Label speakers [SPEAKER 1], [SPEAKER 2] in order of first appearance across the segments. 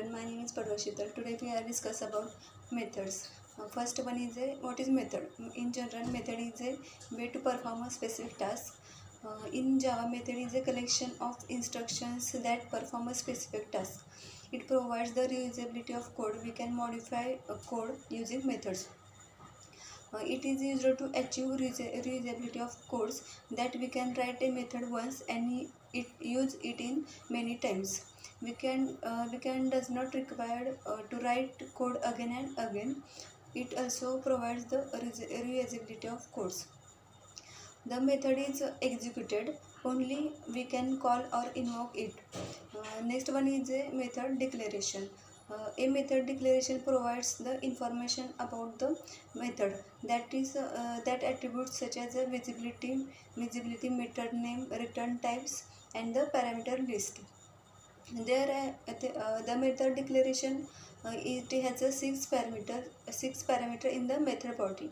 [SPEAKER 1] student, my name is Padwa Sheetal. Today we are discuss about methods. First one is what is method? In general, method is a way to perform a specific task. In Java, method is a collection of instructions that perform a specific task. It provides the reusability of code. We can modify a code using methods. It is used to achieve reusability of codes, that we can write a method once and use it in many times. We can does not require to write code again and again. It also provides the reusability of codes. The method is executed only we can call or invoke it. Next one is a method declaration. A method declaration provides the information about the method, that attributes such as a visibility, method name, return types, and the parameter list. The method declaration, it has a six parameter in the method body,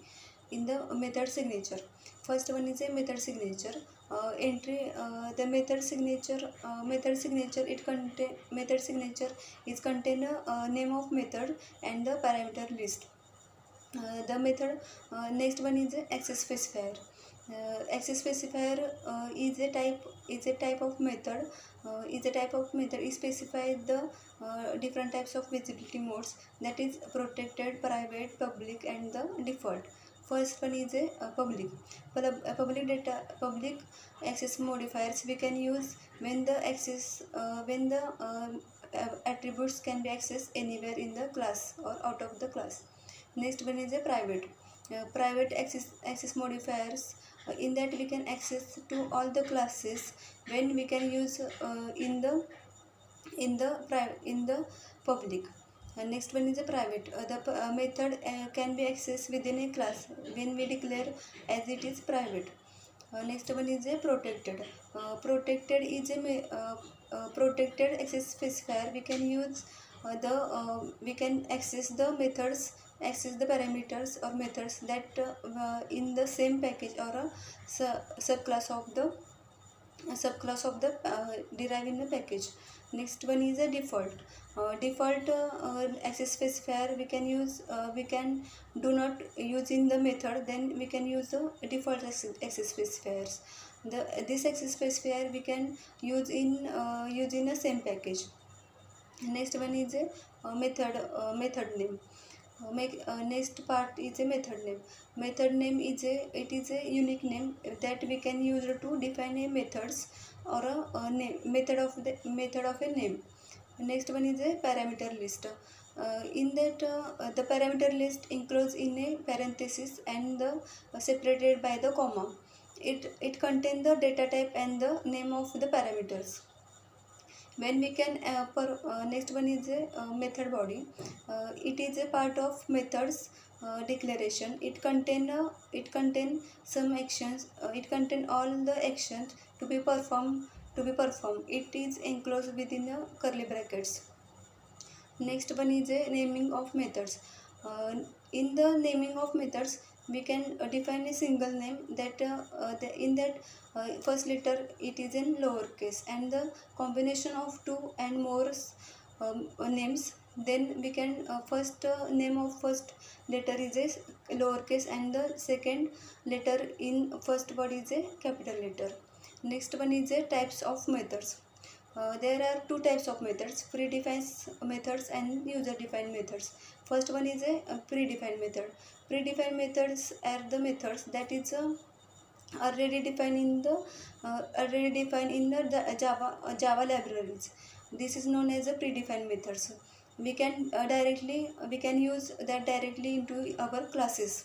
[SPEAKER 1] in the method signature. First one is a method signature. Entry the method signature it contain method signature is contain a name of method and the parameter list. The method Next one is a access specifier. Access specifier is a type of method. It specifies the different types of visibility modes, that is protected, private, public, and the default. First one is a public access modifiers we can use when the attributes can be accessed anywhere in the class or out of the class. Next one is a private access modifiers. In that we can access to all the classes when we can use in the public. Next one is a private. The method can be accessed within a class when we declare as it is private. Next one is a protected. Protected access specifier. We can access the parameters or methods that in the same package or a subclass of the derived in the package. Next one is a default. Default access specifier we can do not use in the method, then we can use the default access specifiers. This access specifier we can use in the same package. Next one is a method name. Next part is a method name. Method name is a unique name that we can use to define a methods or a name method of a name. Next one is a parameter list. In that the parameter list includes in a parenthesis and the separated by the comma. It contains the data type and the name of the parameters. When we can next one is a method body. It is a part of methods declaration. It contain some actions. It contain all the actions to be performed. It is enclosed within the curly brackets. Next one is a naming of methods. In the naming of methods we can define a single name in that first letter it is in lowercase, and the combination of two and more names, then we can name of first letter is a lowercase and the second letter in first word is a capital letter. Next one is a types of methods. There are two types of methods: predefined methods and user-defined methods. First one is a predefined method. Predefined methods are the methods that is already defined in the Java libraries. This is known as a predefined methods. We can use that directly into our classes.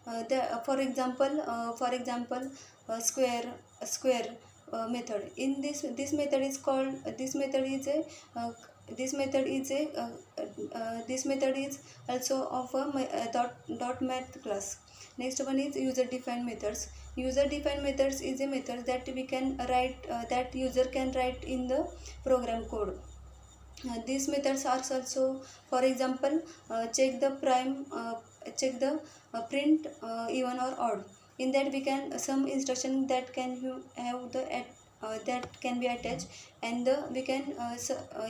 [SPEAKER 1] For example, square method. In this method is called this method is also of a dot math class. Next one is user defined methods. User defined methods is a method that we can write that user can write in the program code. These methods are also, for example, check the print even or odd. In that we can some instruction that can have the that can be attached, and we can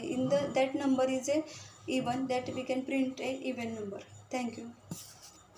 [SPEAKER 1] in the that number is a even, that we can print a even number. Thank you.